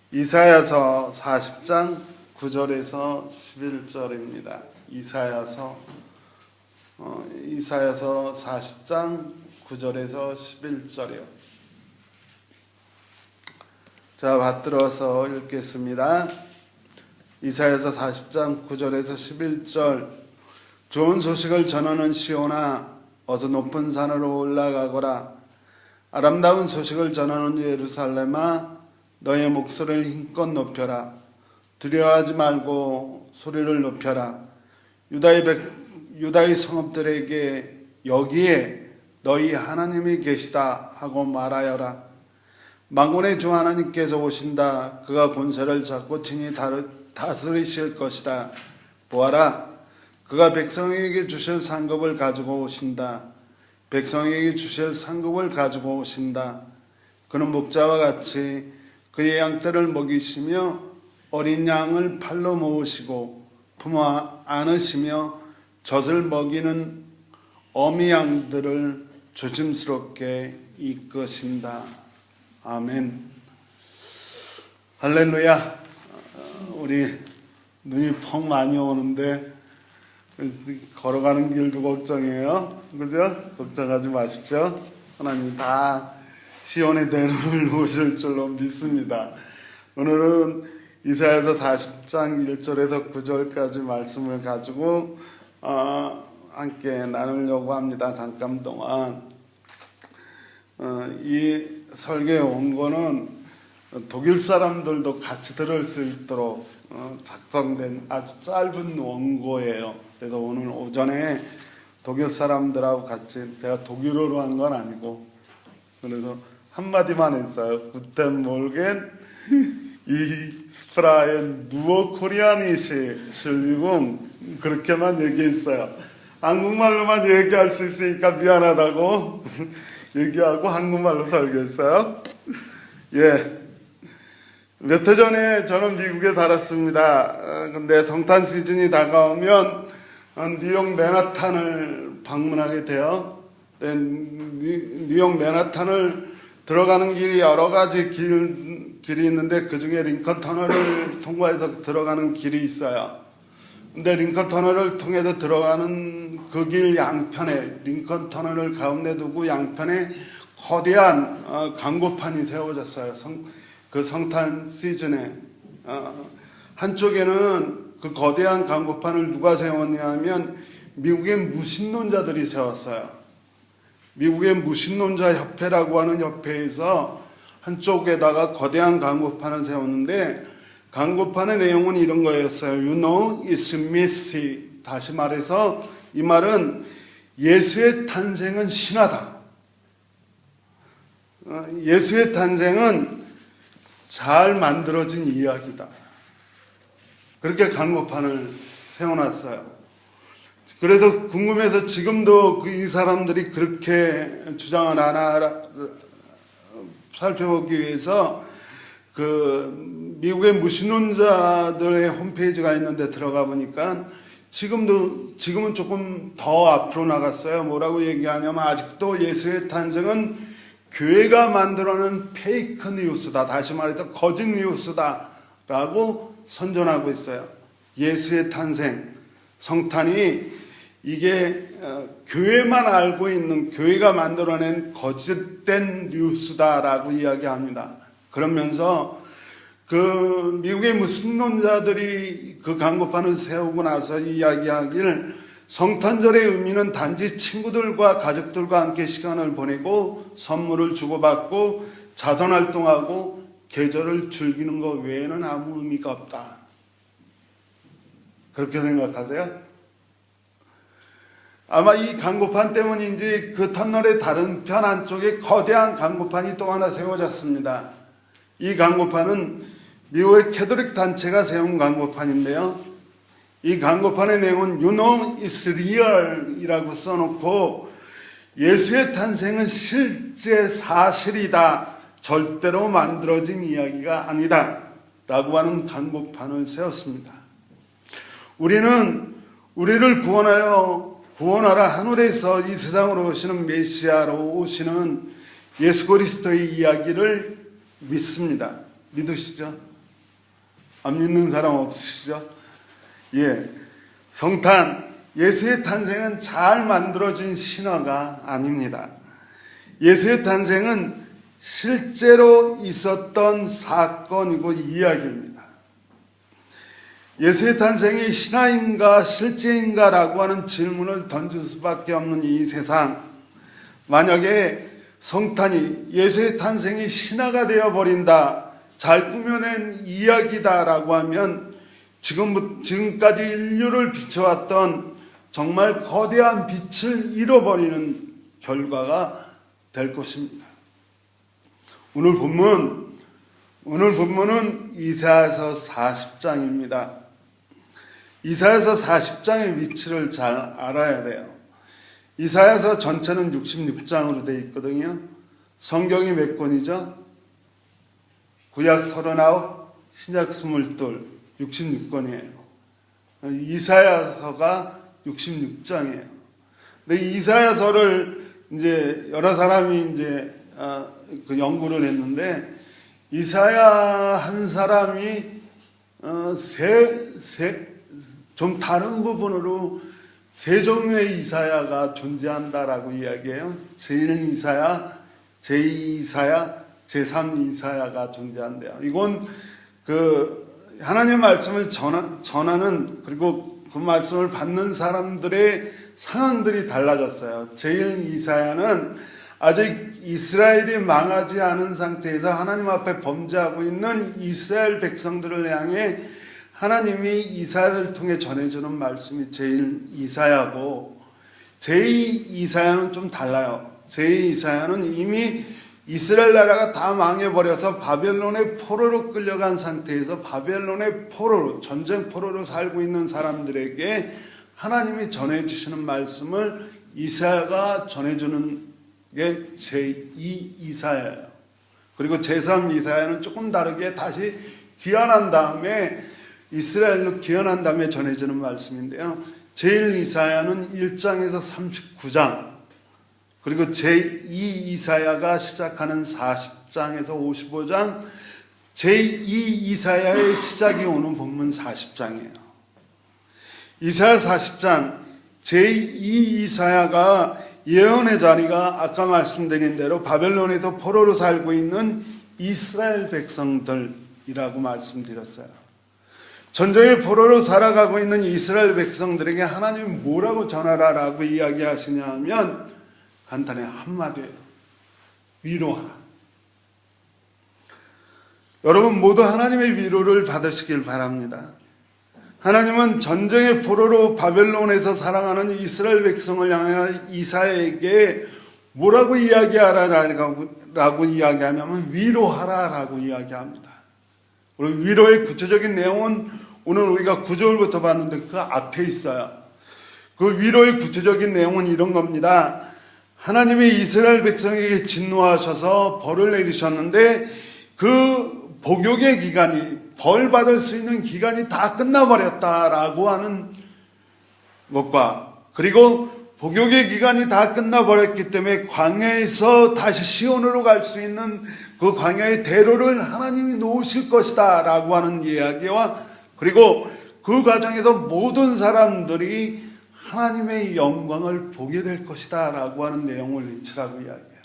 이사야서 40장 9절에서 11절입니다. 이사야서 40장 9절에서 11절이요. 자, 받들어서 읽겠습니다. 이사야서 40장 9절에서 11절. 좋은 소식을 전하는 시온아, 어서 높은 산으로 올라가거라. 아름다운 소식을 전하는 예루살렘아, 너의 목소리를 힘껏 높여라. 두려워하지 말고 소리를 높여라. 유다의 성읍들에게 여기에 너희 하나님이 계시다 하고 말하여라. 만군의 주 하나님께서 오신다. 그가 권세를 잡고 친히 다스리실 것이다. 보아라, 그가 백성에게 주실 상급을 가지고 오신다. 백성에게 주실 상급을 가지고 오신다. 그는 목자와 같이 그의 양떼를 먹이시며 어린 양을 팔로 모으시고 품어 안으시며 젖을 먹이는 어미 양들을 조심스럽게 이끄신다. 아멘. 할렐루야. 우리 눈이 펑 많이 오는데 걸어가는 길도 걱정이에요. 그죠? 걱정하지 마십시오. 하나님 다 시온의 대로를 오실 줄로 믿습니다. 오늘은 이사야서 40장 1절에서 9절까지 말씀을 가지고 함께 나누려고 합니다. 잠깐 동안. 이 설교에 온 거는 독일 사람들도 같이 들을 수 있도록 작성된 아주 짧은 원고예요. 그래서 오늘 오전에 독일 사람들하고 같이, 제가 독일어로 한 건 아니고, 그래서 한마디만 했어요. 구텐 몰겐 이 스프라엔 누어 코리아니시 실리궁, 그렇게만 얘기했어요. 한국말로만 얘기할 수 있으니까 미안하다고 얘기하고 한국말로 설교했어요. 예. 몇 해 전에 저는 미국에 살았습니다. 근데 성탄 시즌이 다가오면 뉴욕 맨하탄을 방문하게 돼요. 뉴욕 맨하탄을 들어가는 길이 여러 가지 길이 있는데 그 중에 링컨 터널을 통과해서 들어가는 길이 있어요. 근데 링컨 터널을 통해서 들어가는 그 길 양편에, 링컨 터널을 가운데 두고 양편에 거대한 광고판이 세워졌어요. 그 성탄 시즌에. 한쪽에는 그 거대한 광고판을 누가 세웠냐면 미국의 무신론자들이 세웠어요. 미국의 무신론자 협회라고 하는 협회에서 한쪽에다가 거대한 광고판을 세웠는데, 광고판의 내용은 이런 거였어요. You know it's messy. 다시 말해서 이 말은 예수의 탄생은 신화다. 예수의 탄생은 잘 만들어진 이야기다. 그렇게 광고판을 세워놨어요. 그래서 궁금해서 지금도 이 사람들이 그렇게 주장을 하나 살펴보기 위해서 그 미국의 무신론자들의 홈페이지가 있는데 들어가 보니까 지금은 조금 더 앞으로 나갔어요. 뭐라고 얘기하냐면 아직도 예수의 탄생은 교회가 만들어낸 페이크 뉴스다. 다시 말해서 거짓 뉴스다 라고 선전하고 있어요. 예수의 탄생, 성탄이 이게 교회만 알고 있는, 교회가 만들어낸 거짓된 뉴스다라고 이야기합니다. 그러면서 그 미국의 무신론자들이 그 광고판을 세우고 나서 이야기하기를 성탄절의 의미는 단지 친구들과 가족들과 함께 시간을 보내고 선물을 주고받고 자선활동하고 계절을 즐기는 것 외에는 아무 의미가 없다. 그렇게 생각하세요? 아마 이 광고판 때문인지 그 터널의 다른 편 한쪽에 거대한 광고판이 또 하나 세워졌습니다. 이 광고판은 미국의 캐톨릭 단체가 세운 광고판인데요. 이 광고판의 내용은 You know it's real 이라고 써놓고 예수의 탄생은 실제 사실이다. 절대로 만들어진 이야기가 아니다. 라고 하는 광고판을 세웠습니다. 우리는 우리를 구원하라 하늘에서 이 세상으로 오시는 메시아로 오시는 예수 그리스도의 이야기를 믿습니다. 믿으시죠? 안 믿는 사람 없으시죠? 예. 성탄, 예수의 탄생은 잘 만들어진 신화가 아닙니다. 예수의 탄생은 실제로 있었던 사건이고 이야기입니다. 예수의 탄생이 신화인가 실제인가라고 하는 질문을 던질 수밖에 없는 이 세상, 만약에 성탄이 예수의 탄생이 신화가 되어버린다, 잘 꾸며낸 이야기다라고 하면 지금까지 인류를 비춰왔던 정말 거대한 빛을 잃어버리는 결과가 될 것입니다. 오늘 본문은 이사야서 40장입니다. 이사야서 40장의 위치를 잘 알아야 돼요. 이사야서 전체는 66장으로 되어 있거든요. 성경이 몇 권이죠? 구약 39, 신약 22, 66권이에요. 이사야서가 66장이에요. 근데 이사야서를 이제 여러 사람이 이제 그 연구를 했는데, 이사야 한 사람이 좀 다른 부분으로 세 종류의 이사야가 존재한다라고 이야기해요. 제1 이사야, 제2 이사야, 제3 이사야가 존재한대요. 이건 그 하나님의 말씀을 전하는, 그리고 그 말씀을 받는 사람들의 상황들이 달라졌어요. 제1 이사야는 아직 이스라엘이 망하지 않은 상태에서 하나님 앞에 범죄하고 있는 이스라엘 백성들을 향해 하나님이 이사야를 통해 전해주는 말씀이 제1 이사야고, 제2 이사야는 좀 달라요. 제2 이사야는 이미 이스라엘 나라가 다 망해버려서 바벨론의 포로로 끌려간 상태에서 바벨론의 포로로, 전쟁 포로로 살고 있는 사람들에게 하나님이 전해주시는 말씀을 이사야가 전해주는 게 제2 이사야예요. 그리고 제3 이사야는 조금 다르게 다시 귀환한 다음에, 이스라엘로 귀환한 다음에 전해지는 말씀인데요. 제1 이사야는 1장에서 39장, 그리고 제2 이사야가 시작하는 40장에서 55장, 제2 이사야의 시작이 오는 본문 40장이에요. 이사야 40장, 제2 이사야가 예언의 자리가 아까 말씀드린 대로 바벨론에서 포로로 살고 있는 이스라엘 백성들이라고 말씀드렸어요. 전쟁의 포로로 살아가고 있는 이스라엘 백성들에게 하나님이 뭐라고 전하라라고 이야기하시냐 하면 간단히 한마디예요. 위로하라. 여러분 모두 하나님의 위로를 받으시길 바랍니다. 하나님은 전쟁의 포로로 바벨론에서 살아가는 이스라엘 백성을 향해 이사야에게 뭐라고 이야기하라라고 이야기하냐면 위로하라라고 이야기합니다. 그리고 위로의 구체적인 내용은 오늘 우리가 9절부터 봤는데 그 앞에 있어요. 그 위로의 구체적인 내용은 이런 겁니다. 하나님이 이스라엘 백성에게 진노하셔서 벌을 내리셨는데 그 복역의 기간이, 벌 받을 수 있는 기간이 다 끝나버렸다라고 하는 것과, 그리고 복역의 기간이 다 끝나버렸기 때문에 광야에서 다시 시온으로 갈 수 있는 그 광야의 대로를 하나님이 놓으실 것이다 라고 하는 이야기와, 그리고 그 과정에서 모든 사람들이 하나님의 영광을 보게 될 것이다 라고 하는 내용을 외치라고 이야기해요.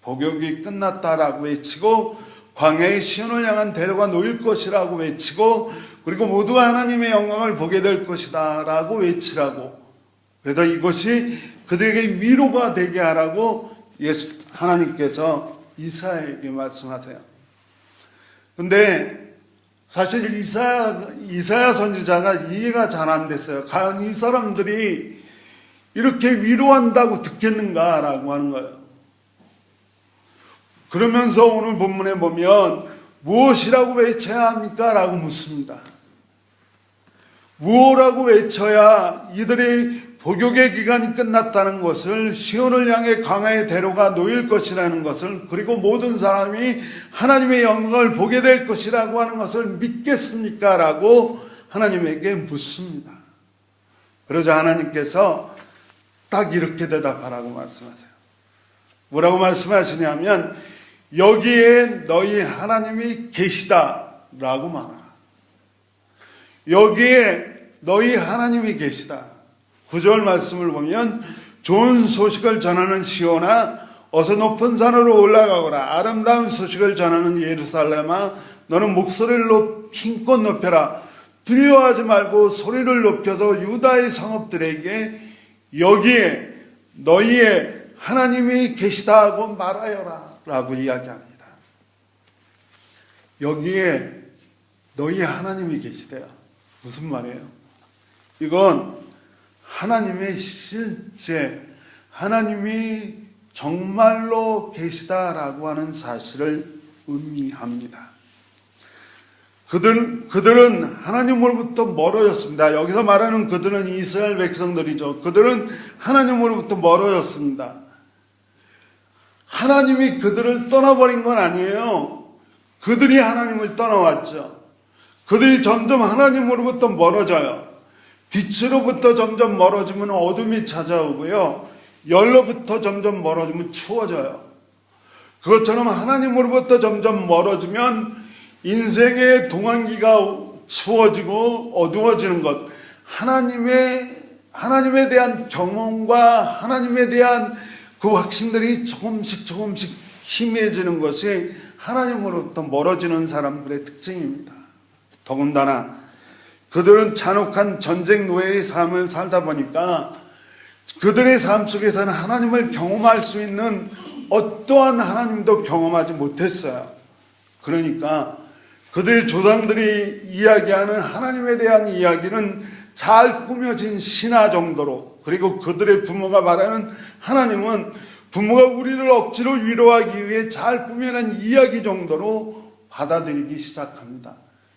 복역이 끝났다라고 외치고, 광야의 시온을 향한 대로가 놓일 것이라고 외치고, 그리고 모두가 하나님의 영광을 보게 될 것이다 라고 외치라고, 그래서 이것이 그들에게 위로가 되게 하라고 하나님께서 이사야에게 말씀하세요. 근데 사실 이사야 선지자가 이해가 잘 안 됐어요. 과연 이 사람들이 이렇게 위로한다고 듣겠는가라고 하는 거예요. 그러면서 오늘 본문에 보면 무엇이라고 외쳐야 합니까? 라고 묻습니다. 무엇이라고 외쳐야 이들의 복역의 기간이 끝났다는 것을, 시온을 향해 광야의 대로가 놓일 것이라는 것을, 그리고 모든 사람이 하나님의 영광을 보게 될 것이라고 하는 것을 믿겠습니까? 라고 하나님에게 묻습니다. 그러자 하나님께서 딱 이렇게 대답하라고 말씀하세요. 뭐라고 말씀하시냐면 여기에 너희 하나님이 계시다 라고 말하라. 여기에 너희 하나님이 계시다. 9절 말씀을 보면 좋은 소식을 전하는 시온아 어서 높은 산으로 올라가거라. 아름다운 소식을 전하는 예루살렘아 너는 목소리를 힘껏 높여라. 두려워하지 말고 소리를 높여서 유다의 성읍들에게 여기에 너희의 하나님이 계시다 하고 말하여라 라고 이야기합니다. 여기에 너희의 하나님이 계시대요. 무슨 말이에요? 이건 하나님의 실제, 하나님이 정말로 계시다라고 하는 사실을 의미합니다. 그들은 하나님으로부터 멀어졌습니다. 여기서 말하는 그들은 이스라엘 백성들이죠. 그들은 하나님으로부터 멀어졌습니다. 하나님이 그들을 떠나버린 건 아니에요. 그들이 하나님을 떠나왔죠. 그들이 점점 하나님으로부터 멀어져요. 빛으로부터 점점 멀어지면 어둠이 찾아오고요. 열로부터 점점 멀어지면 추워져요. 그것처럼 하나님으로부터 점점 멀어지면 인생의 동안기가 추워지고 어두워지는 것, 하나님에 대한 경험과 하나님에 대한 그 확신들이 조금씩 희미해지는 것이 하나님으로부터 멀어지는 사람들의 특징입니다. 더군다나 그들은 잔혹한 전쟁 노예의 삶을 살다 보니까 그들의 삶 속에서는 하나님을 경험할 수 있는 어떠한 하나님도 경험하지 못했어요. 그러니까 그들의 조상들이 이야기하는 하나님에 대한 이야기는 잘 꾸며진 신화 정도로, 그리고 그들의 부모가 말하는 하나님은 부모가 우리를 억지로 위로하기 위해 잘 꾸며낸 이야기 정도로 받아들이기 시작합니다.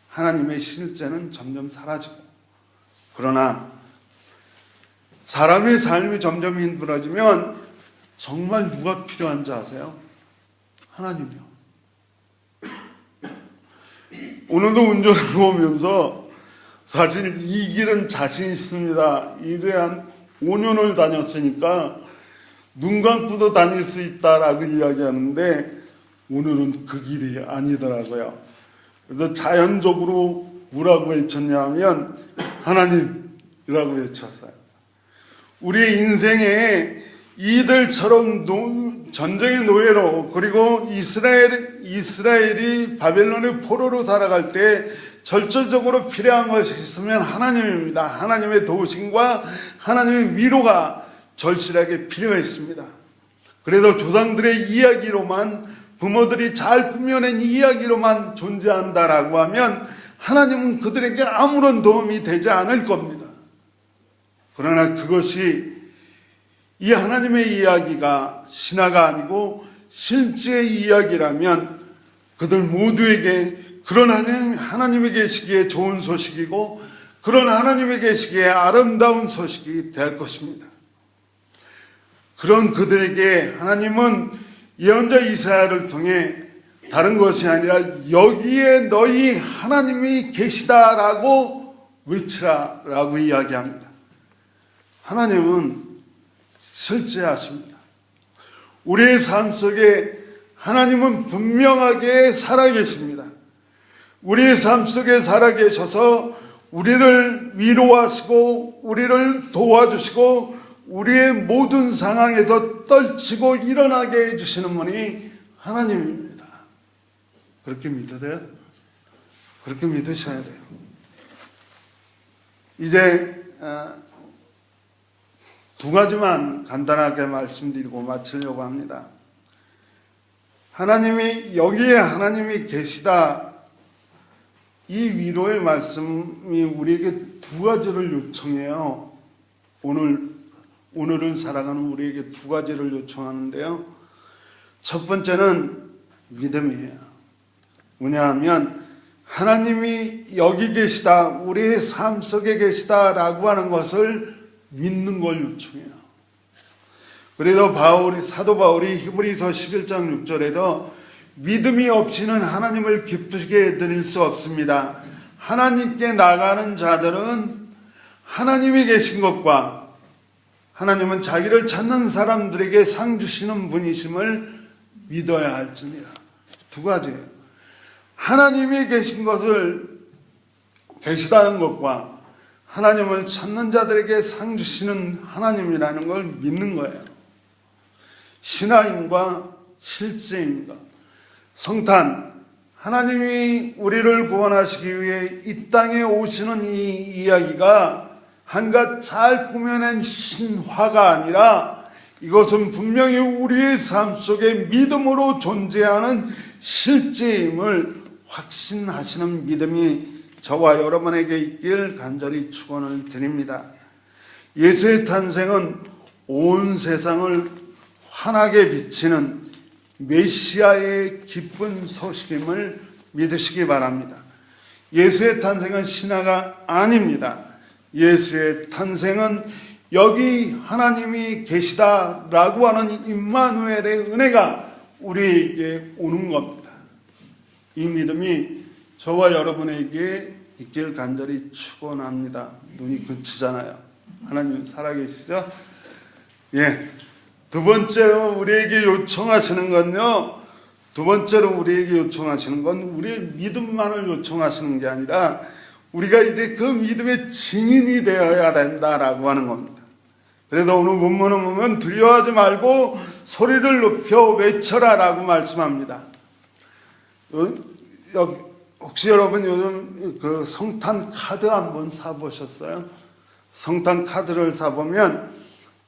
하나님의 실제는 점점 사라지고. 그러나 사람의 삶이 점점 힘들어지면 정말 누가 필요한지 아세요? 하나님이요. 오늘도 운전하고 오면서 사실 이 길은 자신 있습니다. 이제 한 5년을 다녔으니까 눈 감고도 다닐 수 있다라고 이야기하는데 오늘은 그 길이 아니더라고요. 그래서 자연적으로 뭐라고 외쳤냐 하면 하나님이라고 외쳤어요. 우리의 인생에 이들처럼 전쟁의 노예로, 그리고 이스라엘이 바벨론의 포로로 살아갈 때 절대적으로 필요한 것이 있으면 하나님입니다. 하나님의 도우심과 하나님의 위로가 절실하게 필요했습니다. 그래서 조상들의 이야기로만, 부모들이 잘 꾸며낸 이야기로만 존재한다라고 하면 하나님은 그들에게 아무런 도움이 되지 않을 겁니다. 그러나 그것이 이 하나님의 이야기가 신화가 아니고 실제의 이야기라면 그들 모두에게 그런 하나님이 계시기에 좋은 소식이고 그런 하나님이 계시기에 아름다운 소식이 될 것입니다. 그런 그들에게 하나님은 예언자 이사야를 통해 다른 것이 아니라 여기에 너희 하나님이 계시다라고 외치라라고 이야기합니다. 하나님은 실제하십니다. 우리의 삶 속에 하나님은 분명하게 살아계십니다. 우리의 삶 속에 살아계셔서 우리를 위로하시고 우리를 도와주시고 우리의 모든 상황에서 떨치고 일어나게 해주시는 분이 하나님입니다. 그렇게 믿으세요? 그렇게 믿으셔야 돼요. 이제 두 가지만 간단하게 말씀드리고 마치려고 합니다. 하나님이 여기에 하나님이 계시다, 이 위로의 말씀이 우리에게 두 가지를 요청해요. 오늘을 살아가는 우리에게 두 가지를 요청하는데요. 첫 번째는 믿음이에요. 뭐냐 하면 하나님이 여기 계시다, 우리의 삶 속에 계시다라고 하는 것을 믿는 걸 요청해요. 그래서 사도 바울이 히브리서 11장 6절에도 믿음이 없이는 하나님을 기쁘게 해드릴 수 없습니다. 하나님께 나가는 자들은 하나님이 계신 것과 하나님은 자기를 찾는 사람들에게 상 주시는 분이심을 믿어야 할지니라. 두 가지예요. 하나님이 계신 것을 계시다는 것과 하나님을 찾는 자들에게 상 주시는 하나님이라는 걸 믿는 거예요. 신화인과 실제인과 성탄, 하나님이 우리를 구원하시기 위해 이 땅에 오시는 이 이야기가 한갓 잘 꾸며낸 신화가 아니라 이것은 분명히 우리의 삶 속에 믿음으로 존재하는 실제임을 확신하시는 믿음이 저와 여러분에게 있길 간절히 축원을 드립니다. 예수의 탄생은 온 세상을 환하게 비치는 메시아의 기쁜 소식임을 믿으시기 바랍니다. 예수의 탄생은 신화가 아닙니다. 예수의 탄생은 여기 하나님이 계시다라고 하는 임마누엘의 은혜가 우리에게 오는 겁니다. 이 믿음이 저와 여러분에게 있길 간절히 축원합니다. 눈이 그치잖아요. 하나님 살아계시죠? 예. 두 번째로 우리에게 요청하시는 건요. 두 번째로 우리에게 요청하시는 건 우리의 믿음만을 요청하시는 게 아니라 우리가 이제 그 믿음의 증인이 되어야 된다라고 하는 겁니다. 그래도 오늘 본문을 보면 두려워하지 말고 소리를 높여 외쳐라라고 말씀합니다. 혹시 여러분 요즘 그 성탄 카드 한번 사보셨어요? 성탄 카드를 사보면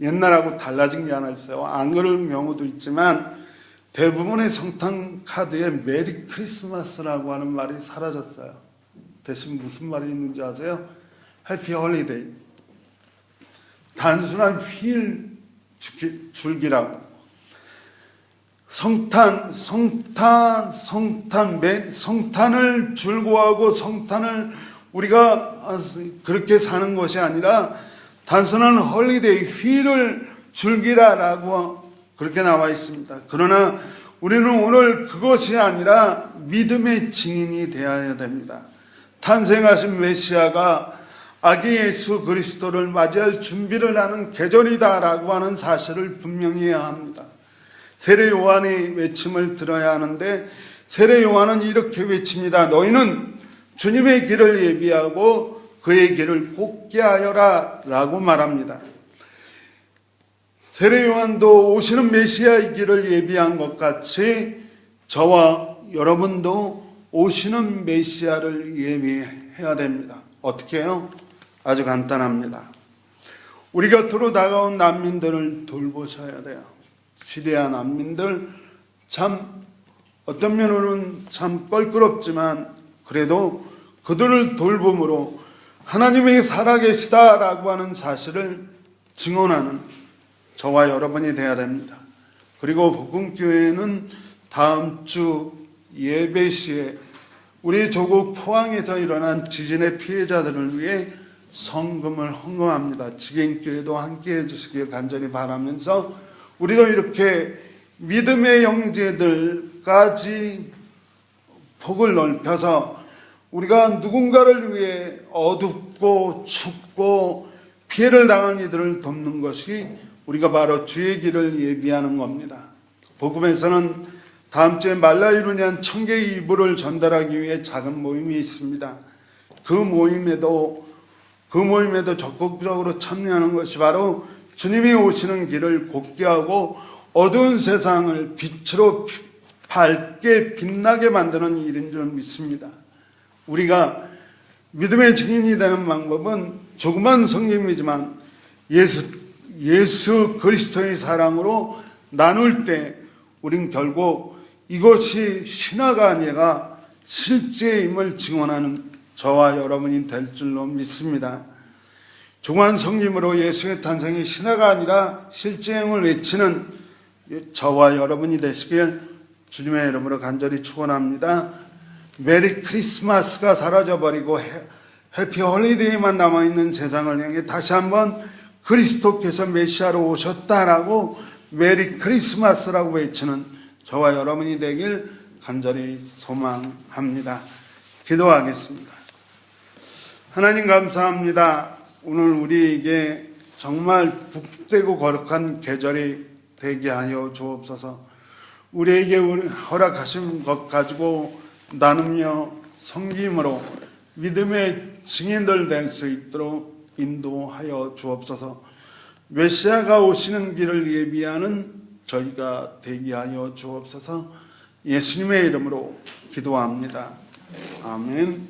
옛날하고 달라진 게 하나 있어요. 안 그럴 경우도 있지만 대부분의 성탄 카드에 메리 크리스마스라고 하는 말이 사라졌어요. 대신 무슨 말이 있는지 아세요? 해피 홀리데이. 단순한 휠 줄기라고. 성탄을 줄고하고 성탄을 우리가 그렇게 사는 것이 아니라 단순한 홀리데이, 휠을 줄기라라고 그렇게 나와 있습니다. 그러나 우리는 오늘 그것이 아니라 믿음의 증인이 되어야 됩니다. 탄생하신 메시아가 아기 예수 그리스도를 맞이할 준비를 하는 계절이다라고 하는 사실을 분명히 해야 합니다. 세례 요한의 외침을 들어야 하는데 세례 요한은 이렇게 외칩니다. 너희는 주님의 길을 예비하고 그의 길을 곧게 하여라 라고 말합니다. 세례 요한도 오시는 메시아의 길을 예비한 것 같이 저와 여러분도 오시는 메시아를 예비해야 됩니다. 어떻게 해요? 아주 간단합니다. 우리 곁으로 다가온 난민들을 돌보셔야 돼요. 시리아 난민들 참 어떤 면으로는 참 껄끄럽지만 그래도 그들을 돌봄으로 하나님이 살아계시다라고 하는 사실을 증언하는 저와 여러분이 되어야 됩니다. 그리고 복음교회는 다음 주 예배 시에 우리 조국 포항에서 일어난 지진의 피해자들을 위해 성금을 헌금합니다. 지갱교회도 함께 해주시길 간절히 바라면서 우리도 이렇게 믿음의 형제들까지 폭을 넓혀서 우리가 누군가를 위해 어둡고 춥고 피해를 당한 이들을 돕는 것이 우리가 바로 주의 길을 예비하는 겁니다. 복음에서는 다음 주에 말라이루니안 1000개의 이불을 전달하기 위해 작은 모임이 있습니다. 그 모임에도 적극적으로 참여하는 것이 바로 주님이 오시는 길을 곧게 하고 어두운 세상을 빛으로 밝게 빛나게 만드는 일인 줄 믿습니다. 우리가 믿음의 증인이 되는 방법은 조그만 성김이지만 예수 그리스도의 사랑으로 나눌 때 우린 결국 이것이 신화가 아니라 실제임을 증언하는 저와 여러분이 될 줄로 믿습니다. 조그만 성김으로 예수의 탄생이 신화가 아니라 실제임을 외치는 저와 여러분이 되시길 주님의 이름으로 간절히 축원합니다. 메리 크리스마스가 사라져버리고 해피 홀리데이만 남아있는 세상을 향해 다시 한번 그리스도께서 메시아로 오셨다라고 메리 크리스마스라고 외치는 저와 여러분이 되길 간절히 소망합니다. 기도하겠습니다. 하나님 감사합니다. 오늘 우리에게 정말 복되고 거룩한 계절이 되게 하여 주옵소서. 우리에게 허락하신 것 가지고 나누며 섬김으로 믿음의 증인들 될 수 있도록 인도하여 주옵소서. 메시아가 오시는 길을 예비하는 저희가 되게 하여 주옵소서. 예수님의 이름으로 기도합니다. 아멘.